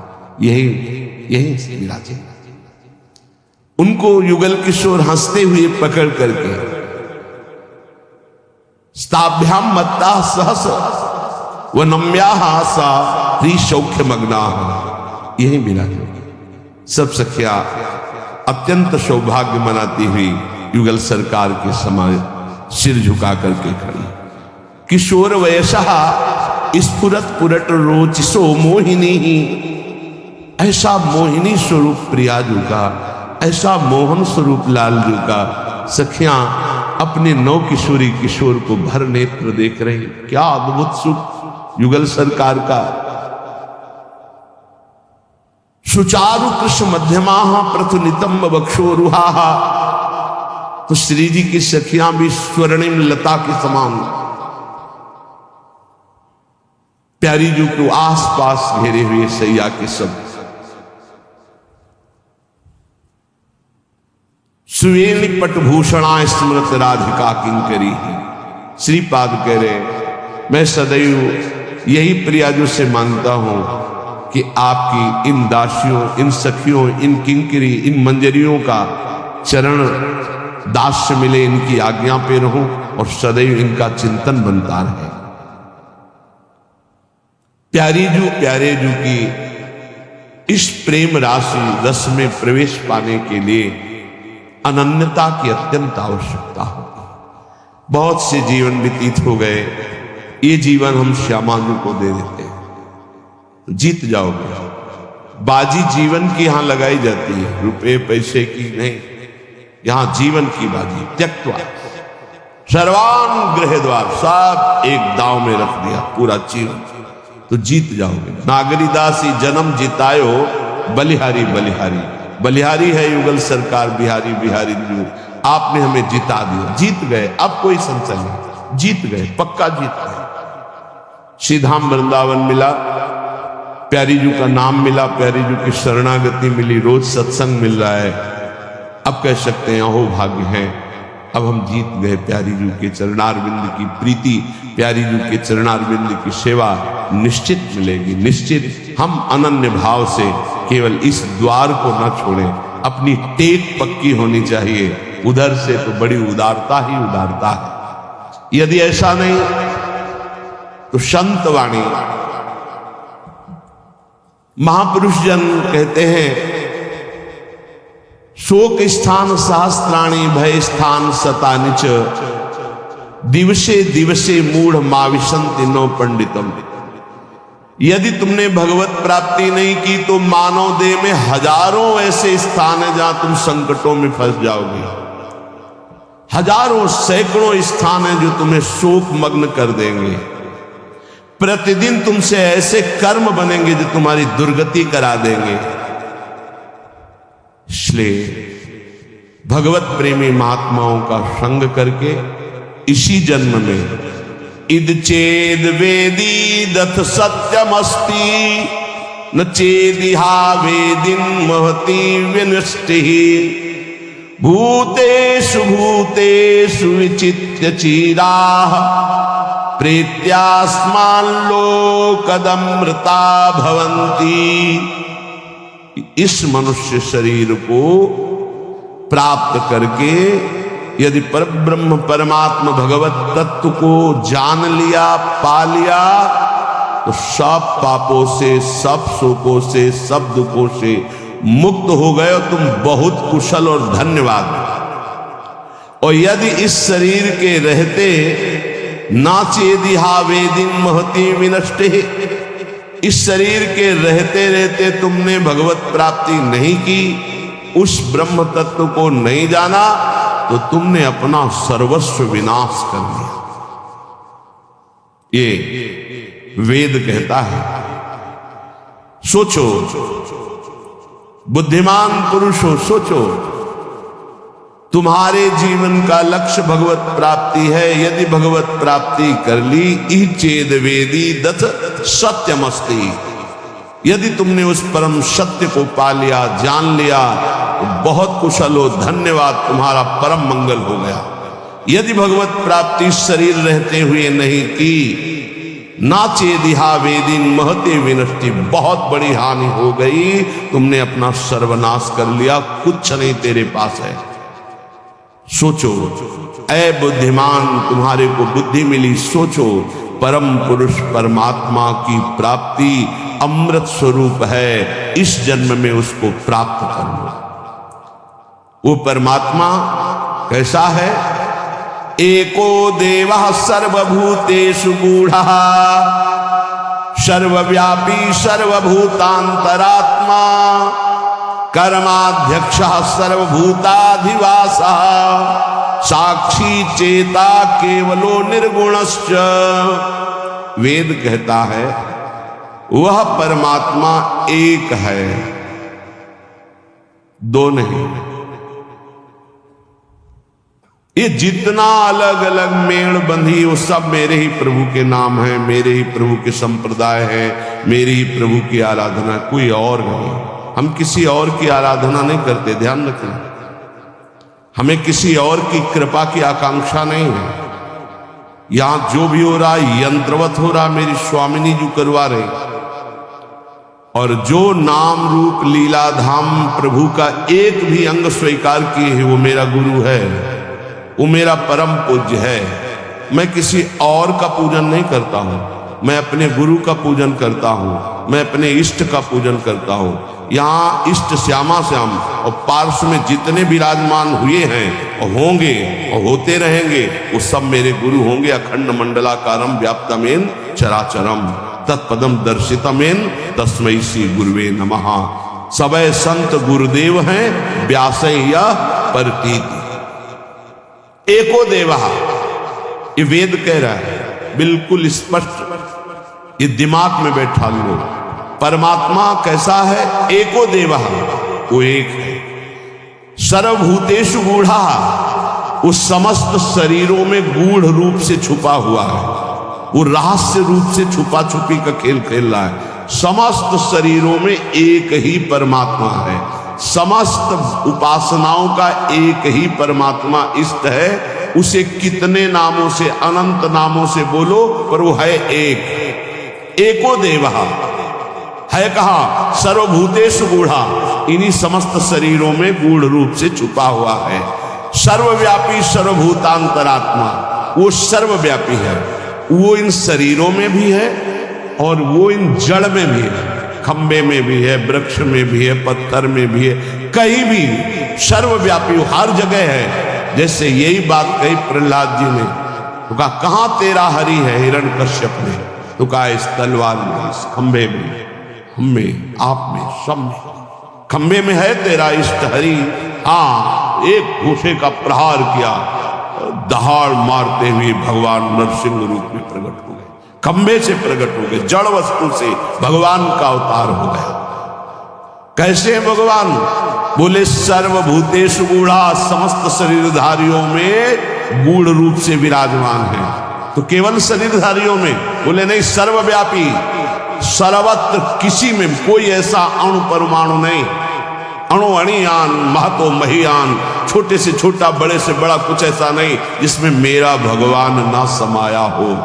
यही विराजे। उनको युगल किशोर हंसते हुए पकड़ करके स्ताभ्याम मत्ता सहस व नम्या सा सौख्य मग्ना, यही विराजे। सब सखिया अत्यंत सौभाग्य मनाती हुई युगल सरकार के समय सिर झुका करके खड़ी। किशोर वयसा स्फुरत पुरट रोचिसो मोहिनी। ऐसा मोहिनी स्वरूप प्रियाजू का, ऐसा मोहन स्वरूप लालजू का सखियां अपने नौ किशोरी किशोर को भर नेत्र देख रहे। क्या अद्भुत सुख युगल सरकार का। सुचारु कृष्ण मध्यमा प्रथुनितंब बक्षोरुहा। तो श्री जी की सखियां भी स्वर्णिम लता के समान प्यारी जी को आसपास घेरे हुए सैया के सब। सुवेणी पटभूषणा स्मृत राधिका किंकरी। श्रीपाद कह रहे, मैं सदैव यही प्रियाजू से मानता हूं कि आपकी इन दासियों, इन सखियों, इन किंकरी, इन मंजरियों का चरण दास्य मिले, इनकी आज्ञा पे रहूं और सदैव इनका चिंतन बनता रहे। प्यारे जू की इस प्रेम राशि रस में प्रवेश पाने के लिए अनन्यता की अत्यंत आवश्यकता होगी। बहुत से जीवन व्यतीत हो गए, ये जीवन हम श्यामाजू को दे देते हैं तो जीत जाओगे। बाजी जीवन की यहां लगाई जाती है, रुपए पैसे की नहीं, यहां जीवन की बाजी। त्यक्त्वा सर्वान गृह द्वार, सब एक दांव में रख दिया पूरा जीवन, तो जीत जाओगे। नागरीदासी जन्म जितायो बलिहारी बलिहारी। बलिहारी है युगल सरकार, बिहारी बिहारी जी, आपने हमें जिता दिया, जीत गए। अब कोई संशय नहीं, जीत गए, पक्का जीत गए। श्रीधाम वृंदावन मिला, प्यारी जू का नाम मिला, प्यारी जू की शरणागति मिली, रोज सत्संग मिल रहा है। अब कह सकते हैं अहो भाग्य है, अब हम जीत गए। प्यारी जू के चरणारविंद की प्रीति, प्यारी जू के चरणारविंद की सेवा निश्चित मिलेगी, निश्चित। हम अनन्य भाव से केवल इस द्वार को न छोड़ें, अपनी टेक पक्की होनी चाहिए। उधर से तो बड़ी उदारता ही उदारता है। यदि ऐसा नहीं तो संत वाणी महापुरुष जन कहते हैं, शोक स्थान सहस्त्राणी भय स्थान शतानिच, दिवसे दिवसे मूढ़ माविशंति नो पंडितम। यदि तुमने भगवत प्राप्ति नहीं की तो मानव देह में हजारों ऐसे स्थान हैं जहां तुम संकटों में फंस जाओगे। हजारों सैकड़ों स्थान हैं जो तुम्हें शोक मग्न कर देंगे। प्रतिदिन तुमसे ऐसे कर्म बनेंगे जो तुम्हारी दुर्गति करा देंगे। इसलिए भगवत प्रेमी महात्माओं का संग करके इसी जन्म में इद चेद वेदी दथ सत्यमस्ति न चेदिहा वेदिन महति विनष्टि भूतेषु भूतेषु विचित्य चीराः प्रेत्यास्मान् लोकदमृता भवन्ति। इस मनुष्य शरीर को प्राप्त करके यदि परब्रह्म परमात्मा भगवत तत्व को जान लिया, पा लिया, तो सब पापों से, सब शोकों से, सब दुखों से मुक्त हो गए और तुम बहुत कुशल और धन्यवाद। और यदि इस शरीर के रहते नाचेदिहा वेदिन महती विनष्टे, इस शरीर के रहते रहते तुमने भगवत प्राप्ति नहीं की, उस ब्रह्म तत्व को नहीं जाना, तो तुमने अपना सर्वस्व विनाश कर दिया। ये वेद कहता है। सोचो, बुद्धिमान पुरुषों, सोचो, तुम्हारे जीवन का लक्ष्य भगवत प्राप्ति है। यदि भगवत प्राप्ति कर ली, ई चेद वेदी दथ सत्यमस्ति, यदि तुमने उस परम सत्य को पा लिया, जान लिया, तो बहुत कुशल हो, धन्यवाद, तुम्हारा परम मंगल हो गया। यदि भगवत प्राप्ति शरीर रहते हुए नहीं की, नाचेदिहा वेदिन महते विनष्टि, बहुत बड़ी हानि हो गई, तुमने अपना सर्वनाश कर लिया, कुछ नहीं तेरे पास है। सोचो, ऐ बुद्धिमान, तुम्हारे को बुद्धि मिली, सोचो, परम पुरुष परमात्मा की प्राप्ति अमृत स्वरूप है, इस जन्म में उसको प्राप्त कर लो। वो परमात्मा कैसा है? एको देवः सर्वभूतेषु गूढ़ः, सर्वव्यापी सर्वभूतांतरात्मा, कर्माध्यक्षः सर्वभूताधिवासः, साक्षी चेता केवलो निर्गुणश्च। वेद कहता है वह परमात्मा एक है, दो नहीं। ये जितना अलग अलग मेड़ बंधी, वो सब मेरे ही प्रभु के नाम है, मेरे ही प्रभु के संप्रदाय है, मेरे ही प्रभु की आराधना, कोई और नहीं। हम किसी और की आराधना नहीं करते, ध्यान रखना। हमें किसी और की कृपा की आकांक्षा नहीं है। यहां जो भी हो रहा यंत्रवत हो रहा, मेरी स्वामिनी जी करवा रहे। और जो नाम रूप लीला धाम प्रभु का एक भी अंग स्वीकार किए है, वो मेरा गुरु है, वो मेरा परम पूज्य है। मैं किसी और का पूजन नहीं करता हूं, मैं अपने गुरु का पूजन करता हूं, मैं अपने इष्ट का पूजन करता हूं। यहाँ इष्ट श्यामा श्याम और पार्श्व में जितने विराजमान हुए हैं और होंगे और होते रहेंगे, वो सब मेरे गुरु होंगे। अखंड मंडलाकारम व्याप्तमेन चराचरम तत्पदम दर्शितमेन तस्मै श्री गुरुवे नमः। सबे संत गुरुदेव हैं, व्यासय परतीति। एको देवः, ये वेद कह रहा है, बिल्कुल स्पष्ट, ये दिमाग में बैठा लो। परमात्मा कैसा है? एको देवः, वो एक है। सर्वभूतेषु गूढ़ः, उस समस्त शरीरों में गूढ़ रूप से छुपा हुआ है, वो रहस्य रूप से छुपा छुपी का खेल खेल रहा है। समस्त शरीरों में एक ही परमात्मा है, समस्त उपासनाओं का एक ही परमात्मा इष्ट है। उसे कितने नामों से, अनंत नामों से बोलो, पर वो है एक। एको देवः है कहा? सर्वभूतेषु गूढ़ा, इन्हीं समस्त शरीरों में गूढ़ रूप से छुपा हुआ है। सर्वव्यापी सर्वभूतांतरात्मा, वो सर्वव्यापी है, वो इन शरीरों में भी है और वो इन जड़ में भी है, खंबे में भी है, वृक्ष में भी है, पत्थर में भी है, कहीं भी सर्वव्यापी, हर जगह है। जैसे यही बात कही प्रहलाद जी ने, तो कहा कहां तेरा हरि है? हिरण्यकश्यप ने तो कहा इस तलवार में, इस खंबे में, हमें, आप में, सब में। खंबे में है तेरा इष्ट हरि। हाँ, एक घूसे का प्रहार किया, दहाड़ मारते हुए भगवान नरसिंह रूप में प्रकट हो गए, खंबे से प्रकट हो गए, जड़ वस्तु से भगवान का अवतार हो गया। कैसे भगवान? बोले सर्वभूतेषु गूढ़ा, समस्त शरीरधारियों में गूढ़ रूप से विराजमान है। तो केवल शरीरधारियों में? बोले नहीं, सर्वव्यापी, सर्वत्र, किसी में कोई ऐसा अणु परमाणु नहीं, अणु अणियान, महतो महियान, छोटे से छोटा, बड़े से बड़ा, कुछ ऐसा नहीं जिसमें मेरा भगवान ना समाया हो।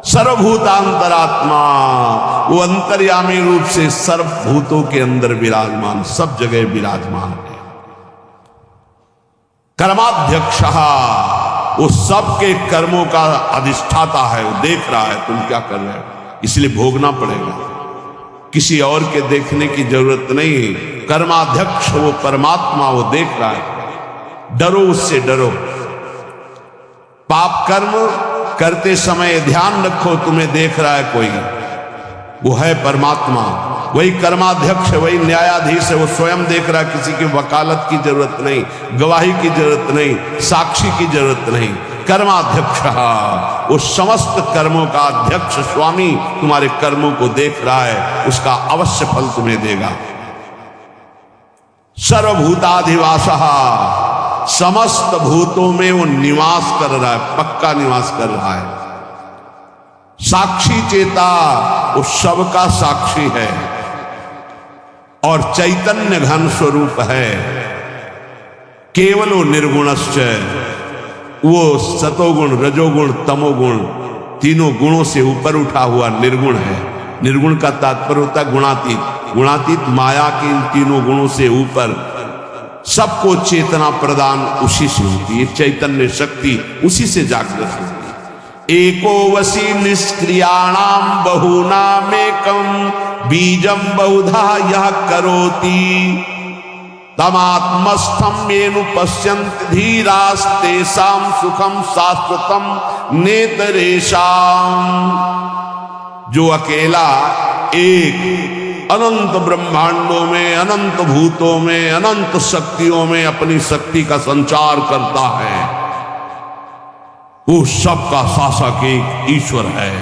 सर्वभूतांतरात्मा, वो अंतर्यामी रूप से सर्वभूतों के अंदर विराजमान, सब जगह विराजमान है। कर्माध्यक्ष, वो सबके कर्मों का अधिष्ठाता है, वो देख रहा है तुम क्या कर रहे हो, इसलिए भोगना पड़ेगा। किसी और के देखने की जरूरत नहीं। कर्माध्यक्ष वो परमात्मा, वो देख रहा है। डरो उससे, डरो। पाप कर्म करते समय ध्यान रखो, तुम्हें देख रहा है कोई, वो है परमात्मा, वही कर्माध्यक्ष, वही न्यायाधीश है, वो स्वयं देख रहा है। किसी की वकालत की जरूरत नहीं, गवाही की जरूरत नहीं, साक्षी की जरूरत नहीं। कर्माध्यक्ष, वो समस्त कर्मों का अध्यक्ष स्वामी तुम्हारे कर्मों को देख रहा है, उसका अवश्य फल तुम्हें देगा। सर्वभूताधिवासः, समस्त भूतों में वो निवास कर रहा है, पक्का निवास कर रहा है। साक्षी चेता, वो सबका साक्षी है और चैतन्य घन स्वरूप है। केवलो निर्गुणश्च, वो सतोगुण, रजोगुण, तमोगुण तीनों गुणों से ऊपर उठा हुआ निर्गुण है। निर्गुण का तात्पर्य होता है गुणातीत। गुणातीत माया के इन तीनों गुणों से ऊपर, सबको चेतना प्रदान उसी से होती है। चैतन्य शक्ति उसी से जागृत होती है। एको वसी निष्क्रियाणाम बहुनामेकम बीजम बहुधा यह करोति तमात्मस्थम मेनु पश्यन्ति धीरास्तेषां सुखम शाश्वतम नेतरेषाम। जो अकेला एक अनंत ब्रह्मांडों में, अनंत भूतों में, अनंत शक्तियों में अपनी शक्ति का संचार करता है, वो सबका शासक एक ईश्वर है।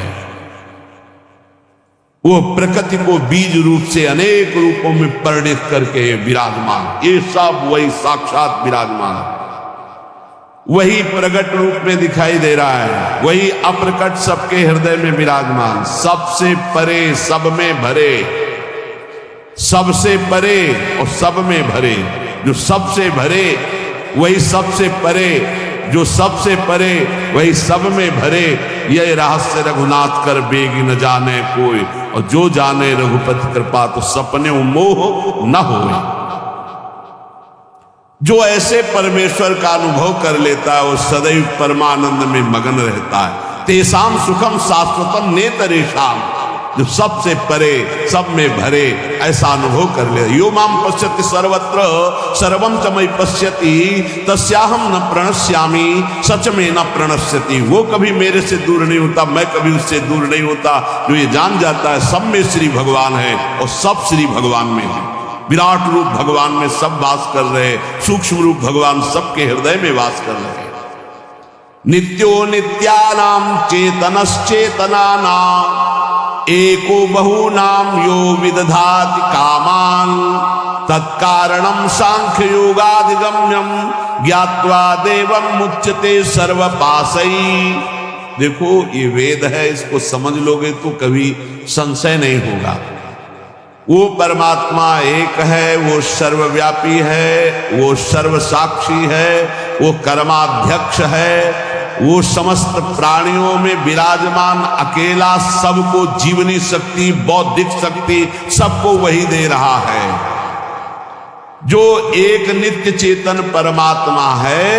वो प्रकृति को बीज रूप से अनेक रूपों में परिणित करके विराजमान, ये सब वही साक्षात विराजमान, वही प्रकट रूप में दिखाई दे रहा है, वही अप्रकट सबके हृदय में विराजमान, सबसे परे, सब में भरे, सबसे परे और सब में भरे। जो सबसे भरे वही सबसे परे, जो सबसे परे वही सब में भरे। यह रहस्य रघुनाथ कर बेगी न जाने कोई, और जो जाने रघुपति कृपा तो सपने मोह न होए। जो ऐसे परमेश्वर का अनुभव कर लेता है वो सदैव परमानंद में मगन रहता है। तेषाम सुखम शाश्वतम नेतरेषाम, जो सबसे परे, सब में भरे, ऐसा अनुभव कर ले। यो माम पश्यति सर्वत्र सर्वम च मयि पश्यति तस्याहम न प्रणश्यामि सच में न प्रणश्यति। वो कभी मेरे से दूर नहीं होता, मैं कभी उससे दूर नहीं होता। जो ये जान जाता है सब में श्री भगवान है और सब श्री भगवान में है। विराट रूप भगवान में सब वास कर रहे, सूक्ष्म रूप भगवान सबके हृदय में वास कर रहे। नित्यो नित्यानाम चेतनश्चेतनानाम एको बहुनाम यो विदधाति कामान तत्कारणम सांख्य योगाधिगम्यम ज्ञात्वा देवम मुच्यते सर्वपाशई। देखो ये वेद है, इसको समझ लोगे तो कभी संशय नहीं होगा। वो परमात्मा एक है, वो सर्वव्यापी है, वो सर्वसाक्षी है, वो कर्माध्यक्ष है, वो समस्त प्राणियों में विराजमान अकेला, सबको जीवनी शक्ति, बौद्धिक शक्ति, सबको वही दे रहा है। जो एक नित्य चेतन परमात्मा है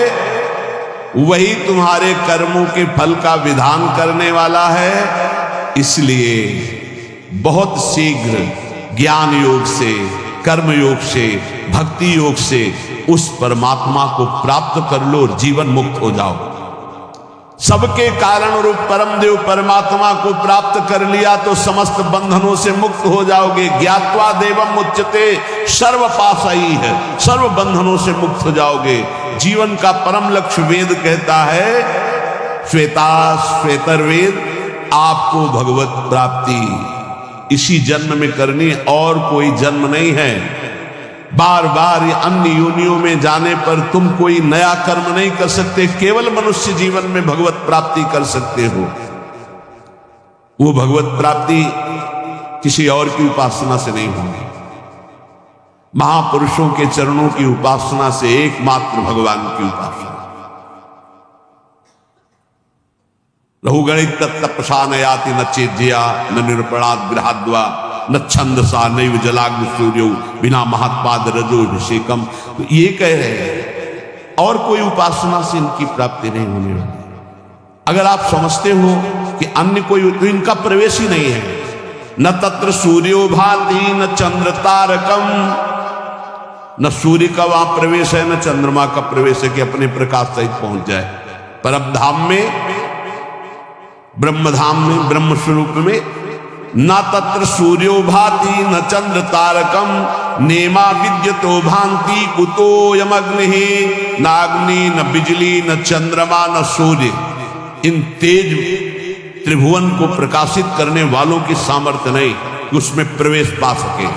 वही तुम्हारे कर्मों के फल का विधान करने वाला है। इसलिए बहुत शीघ्र ज्ञान योग से, कर्म योग से, भक्ति योग से उस परमात्मा को प्राप्त कर लो और जीवन मुक्त हो जाओ। सबके कारण रूप परम देव परमात्मा को प्राप्त कर लिया तो समस्त बंधनों से मुक्त हो जाओगे। ज्ञात्वा देवम मुच्यते सर्वपाशई है, सर्व बंधनों से मुक्त हो जाओगे। जीवन का परम लक्ष्य वेद कहता है, श्वेतर्वेद, आपको भगवत प्राप्ति इसी जन्म में करनी, और कोई जन्म नहीं है। बार बार अन्य योनियों में जाने पर तुम कोई नया कर्म नहीं कर सकते, केवल मनुष्य जीवन में भगवत प्राप्ति कर सकते हो। वो भगवत प्राप्ति किसी और की उपासना से नहीं होगी, महापुरुषों के चरणों की उपासना से, एकमात्र भगवान की उपासना। रहुगणित तत्तपसा न याति न चेज्या न निरपणाद गृहाद्वा न छंदसा नैव जलाग्नि सूर्यो बिना महात्पाद रजोभिषेकम। तो ये कह रहे हैं। और कोई उपासना से इनकी प्राप्ति नहीं होने वाली। अगर आप समझते हो कि अन्य कोई, तो इनका प्रवेश ही नहीं है। न तत्र सूर्यो भाति न चंद्र तारकम, न सूर्य का वहां प्रवेश है न चंद्रमा का प्रवेश है कि अपने प्रकाश सहित पहुंच जाए परम धाम में, ब्रह्मधाम में, ब्रह्म स्वरूप में। न तत्र सूर्यो भाति न चंद्र तारकम नेमा विद्यतो भांति कुतो यमग्नि, न अग्नि न बिजली न चंद्रमा न सूर्य, इन तेज त्रिभुवन को प्रकाशित करने वालों की सामर्थ्य नहीं कि उसमें प्रवेश पा सके।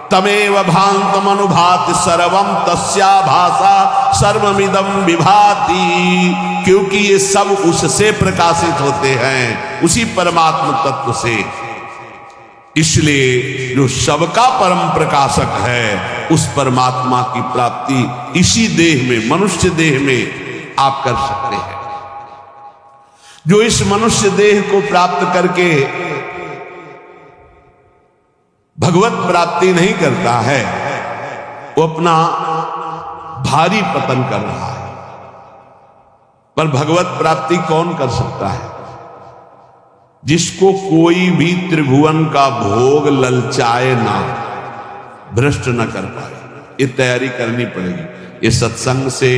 तमेव भांतम अनुभाति सर्वम तस्या भाषा सर्वमिदं विभाति, क्योंकि ये सब उससे प्रकाशित होते हैं, उसी परमात्म तत्व से। इसलिए जो सबका परम प्रकाशक है उस परमात्मा की प्राप्ति इसी देह में, मनुष्य देह में आप कर सकते हैं। जो इस मनुष्य देह को प्राप्त करके भगवत प्राप्ति नहीं करता है वो अपना भारी पतन कर रहा है। पर भगवत प्राप्ति कौन कर सकता है? जिसको कोई भी त्रिभुवन का भोग ललचाए ना, भ्रष्ट न कर पाए। ये तैयारी करनी पड़ेगी ये सत्संग से।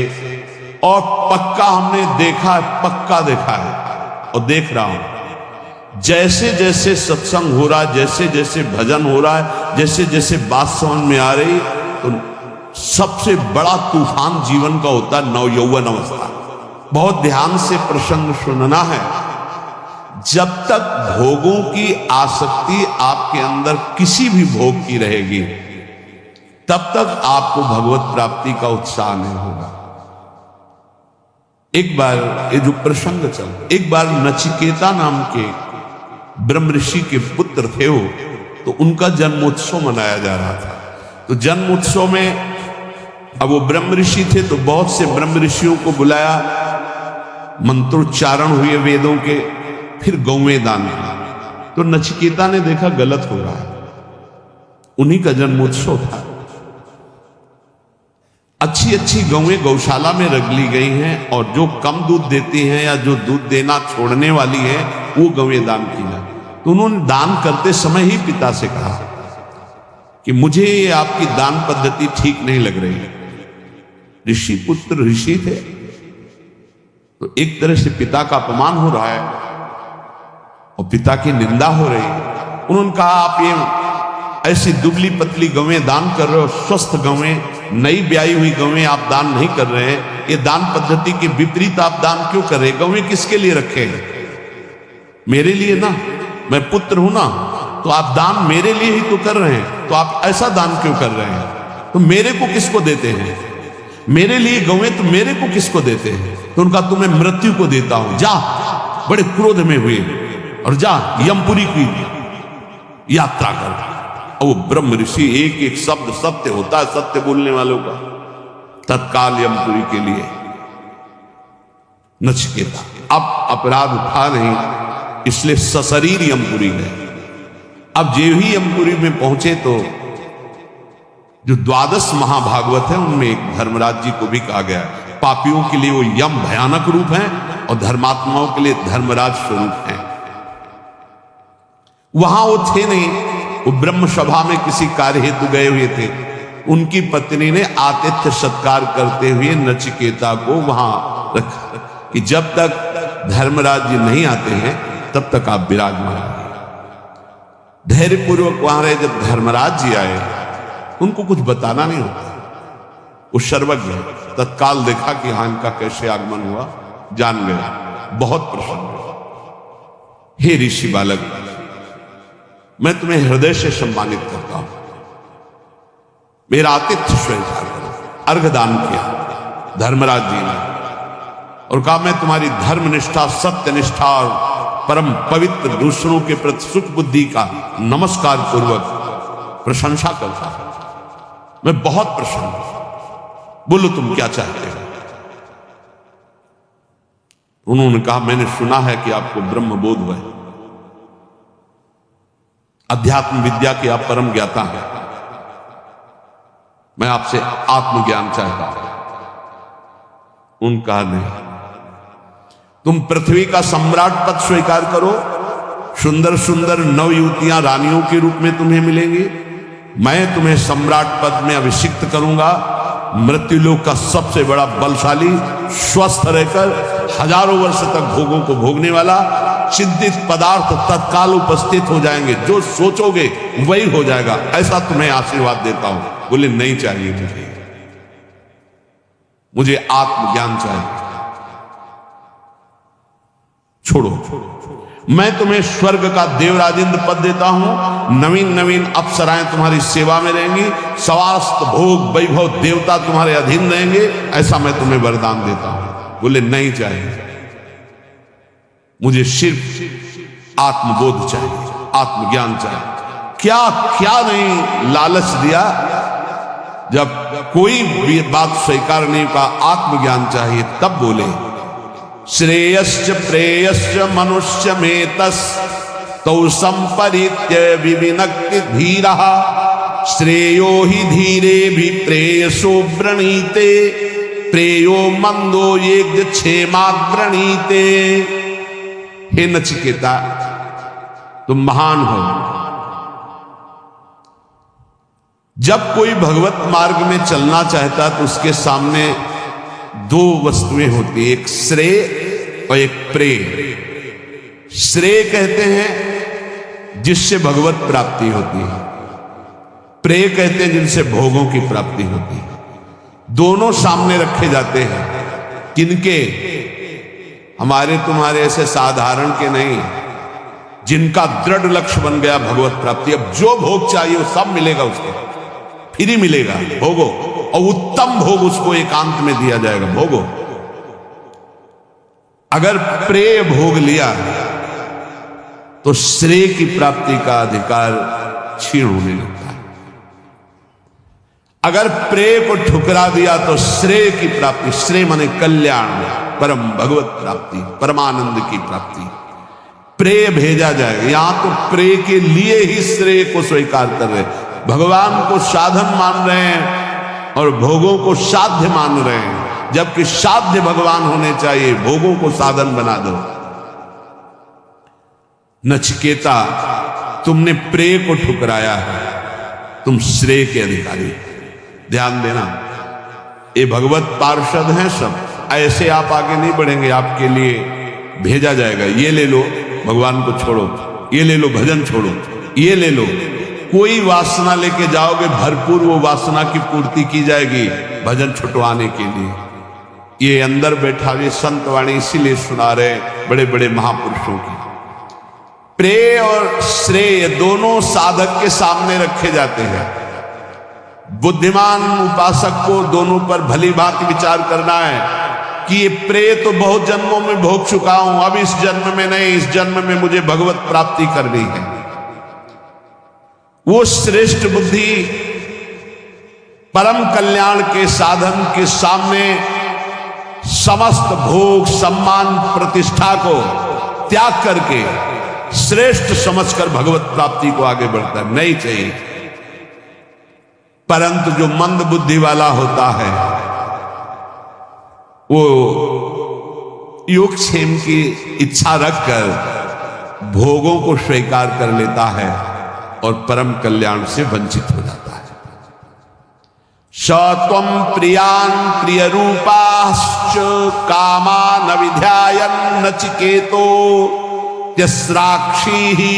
और पक्का हमने देखा है, पक्का देखा है और देख रहा हूं, जैसे जैसे सत्संग हो रहा है, जैसे जैसे भजन हो रहा है, जैसे जैसे बात समझ में आ रही, तो सबसे बड़ा तूफान जीवन का होता है नवयौवन अवस्था। बहुत ध्यान से प्रसंग सुनना है। जब तक भोगों की आसक्ति आपके अंदर किसी भी भोग की रहेगी तब तक आपको भगवत प्राप्ति का उत्साह नहीं होगा। एक बार ये जो प्रसंग चल, एक बार नचिकेता नाम के ब्रह्म ऋषि के पुत्र थे वो, तो उनका जन्मोत्सव मनाया जा रहा था। तो जन्मोत्सव में अब वो ब्रह्म ऋषि थे तो बहुत से ब्रह्म ऋषियों को बुलाया, मंत्रोच्चारण हुए वेदों के, फिर गौवें दान किया। तो नचिकेता ने देखा गलत हो रहा है, उन्हीं का जन्मोत्सव था। अच्छी अच्छी गौवें गौशाला में रख ली गई हैं और जो कम दूध देती हैं या जो दूध देना छोड़ने वाली है वो गौवें दान की जाए। तो उन्होंने दान करते समय ही पिता से कहा कि मुझे ये आपकी दान पद्धति ठीक नहीं लग रही है। ऋषि पुत्र ऋषि थे तो एक तरह से पिता का अपमान हो रहा है और पिता की निंदा हो रही है। उन्होंने कहा आप ये ऐसी दुबली पतली गौवें दान कर रहे हो, स्वस्थ गौवें, नई ब्याई हुई गौवें आप दान नहीं कर रहे हैं। ये दान पद्धति के विपरीत आप दान क्यों कर रहे हैं? गौवें किसके लिए रखे हैं? मेरे लिए ना, मैं पुत्र हूं ना, तो आप दान मेरे लिए ही तो कर रहे हैं, तो आप ऐसा दान क्यों कर रहे हैं? तो मेरे को किसको देते हैं? मेरे लिए गौवें तो मेरे को किसको देते हैं? तो उनका तुम्हें मृत्यु को देता हूं, जा। बड़े क्रोध में हुए और जा यमपुरी की यात्रा कर। और वो ब्रह्म ऋषि एक एक शब्द सत्य होता है, सत्य बोलने वालों का, तत्काल यमपुरी के लिए नचिकेता। अब अपराध था नहीं, इसलिए सशरीर यमपुरी गए। अब जो ही यमपुरी में पहुंचे तो जो 12 महाभागवत है उनमें एक धर्मराज जी को भी कहा गया। पापियों के लिए वो यम भयानक रूप है और धर्मात्माओं के लिए धर्मराज स्वरूप है। वहां वो थे नहीं, वो ब्रह्म सभा में किसी कार्य हेतु गए हुए थे। उनकी पत्नी ने आतिथ्य सत्कार करते हुए नचिकेता को वहां रखा कि जब तक धर्मराज जी नहीं आते हैं तब तक आप विराजमान रहिए। धैर्यपूर्वक वहां रहे। जब धर्मराज जी आए उनको कुछ बताना नहीं होता, वो सर्वज्ञ तत्काल देखा कि हाँ इनका कैसे आगमन हुआ, जान गया, बहुत प्रसन्न हुआ। हे ऋषि बालक, मैं तुम्हें हृदय से सम्मानित करता हूं, मेरा आतिथ्य स्वीकार करो। अर्घदान किया धर्मराज जी ने और कहा मैं तुम्हारी धर्मनिष्ठा, सत्यनिष्ठा और परम पवित्र दूसरों के प्रति सुख बुद्धि का नमस्कार पूर्वक प्रशंसा करता हूं। मैं बहुत प्रसन्न हूं, बोलो तुम क्या चाहते हो? उन्होंने कहा मैंने सुना है कि आपको ब्रह्म बोध हुआ है, अध्यात्म विद्या के आप परम ज्ञाता हैं। मैं आपसे आत्मज्ञान चाहता हूं। उनका नहीं। तुम पृथ्वी का सम्राट पद स्वीकार करो, सुंदर सुंदर नव युवतियां रानियों के रूप में तुम्हें मिलेंगी। मैं तुम्हें सम्राट पद में अभिषिक्त करूंगा। मृत्युलोक का सबसे बड़ा बलशाली, स्वस्थ रहकर हजारों वर्ष तक भोगों को भोगने वाला, चिंतित पदार्थ तत्काल उपस्थित हो जाएंगे। जो सोचोगे वही हो जाएगा, ऐसा तुम्हें आशीर्वाद देता हूं। बोले नहीं चाहिए, मुझे आत्मज्ञान चाहिए। छोड़ो, मैं तुम्हें स्वर्ग का देवराजेंद्र पद देता हूं। नवीन नवीन अप्सराएं तुम्हारी सेवा में रहेंगी। स्वास्थ्य भोग वैभव देवता तुम्हारे अधीन रहेंगे। ऐसा मैं तुम्हें वरदान देता हूं। बोले नहीं चाहिए, मुझे सिर्फ आत्मबोध चाहिए, आत्मज्ञान चाहिए। क्या क्या नहीं लालच दिया। जब कोई भी बात स्वीकार नहीं का, आत्मज्ञान चाहिए, तब बोले श्रेयश्च प्रेयश्च मनुष्य में तस तो संपरित्य विविनक्ति धीरः श्रेयो ही धीरे भी प्रेयसो व्रणीते प्रेयो मंदो ये क्षेमा व्रणीते। हे नचिकेता, तुम महान हो। जब कोई भगवत मार्ग में चलना चाहता तो उसके सामने दो वस्तुएं होती है, एक श्रेय और एक प्रेय। श्रेय कहते हैं जिससे भगवत प्राप्ति होती है, प्रेय कहते हैं जिनसे भोगों की प्राप्ति होती है। दोनों सामने रखे जाते हैं। किनके? हमारे तुम्हारे ऐसे साधारण के नहीं, जिनका दृढ़ लक्ष्य बन गया भगवत प्राप्ति। अब जो भोग चाहिए वो सब मिलेगा, उसको फ्री मिलेगा। भोगो, और उत्तम भोग उसको एकांत में दिया जाएगा। भोगो। अगर प्रेय भोग लिया तो श्रेय की प्राप्ति का अधिकार क्षीण होने लगता है। अगर प्रेय को ठुकरा दिया तो श्रेय की प्राप्ति, श्रेय माने कल्याण, परम भगवत प्राप्ति, परमानंद की प्राप्ति, प्रेय भेजा जाएगा। यहां तो प्रेय के लिए ही श्रेय को स्वीकार कर रहे, भगवान को साधन मान रहे हैं और भोगों को साध्य मान रहे हैं। जबकि साध्य भगवान होने चाहिए, भोगों को साधन बना दो। नचिकेता, तुमने प्रेय को ठुकराया है, तुम श्रेय के अधिकारी। ध्यान देना, ये भगवत पार्षद हैं सब, ऐसे आप आगे नहीं बढ़ेंगे। आपके लिए भेजा जाएगा, ये ले लो, भगवान को छोड़ो, ये ले लो, भजन छोड़ो, ये ले लो। कोई वासना लेके जाओगे, भरपूर वो वासना की पूर्ति की जाएगी भजन छुटवाने के लिए। ये अंदर बैठा हुए संत वाणी इसीलिए सुना रहे, बड़े बड़े महापुरुषों की। प्रेय और श्रेय दोनों साधक के सामने रखे जाते हैं। बुद्धिमान उपासक को दोनों पर भली भांति विचार करना है कि ये प्रेय तो बहुत जन्मों में भोग चुका हूं, अब इस जन्म में नहीं, इस जन्म में मुझे भगवत प्राप्ति करनी है। वो श्रेष्ठ बुद्धि परम कल्याण के साधन के सामने समस्त भोग, सम्मान, प्रतिष्ठा को त्याग करके श्रेष्ठ समझकर भगवत प्राप्ति को आगे बढ़ता है। नहीं चाहिए। परंतु जो मंद बुद्धि वाला होता है वो योगक्षेम की इच्छा रखकर भोगों को स्वीकार कर लेता है और परम कल्याण से वंचित हो जाता है। सत्वं प्रियान प्रिय रूपाश्च कामान विध्यायन् नचिकेतो यस्राक्षी ही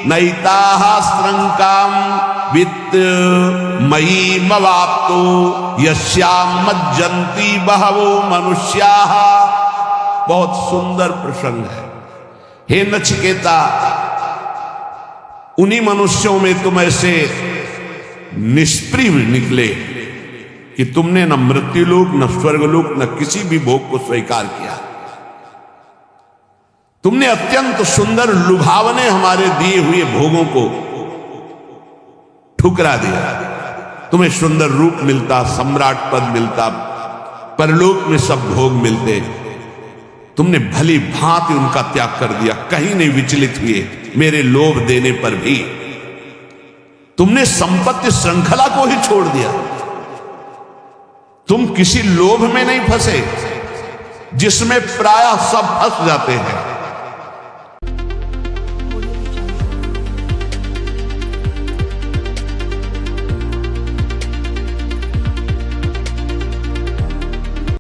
नैताः स्रंकाम वित्त मयी मवाप्तो यस्याम मज्जन्ति बहवो मनुष्याः। बहुत सुंदर प्रसंग है। हे नचिकेता, उन्हीं मनुष्यों में तुम ऐसे निष्प्रिय निकले कि तुमने न मृत्युलोक, न स्वर्गलोक, न किसी भी भोग को स्वीकार किया। तुमने अत्यंत सुंदर लुभावने हमारे दिए हुए भोगों को ठुकरा दिया। तुम्हें सुंदर रूप मिलता, सम्राट पद मिलता, परलोक में सब भोग मिलते, तुमने भली भांति उनका त्याग कर दिया। कहीं नहीं विचलित हुए मेरे लोभ देने पर भी। तुमने संपत्ति श्रृंखला को ही छोड़ दिया। तुम किसी लोभ में नहीं फंसे, जिसमें प्रायः सब फंस जाते हैं।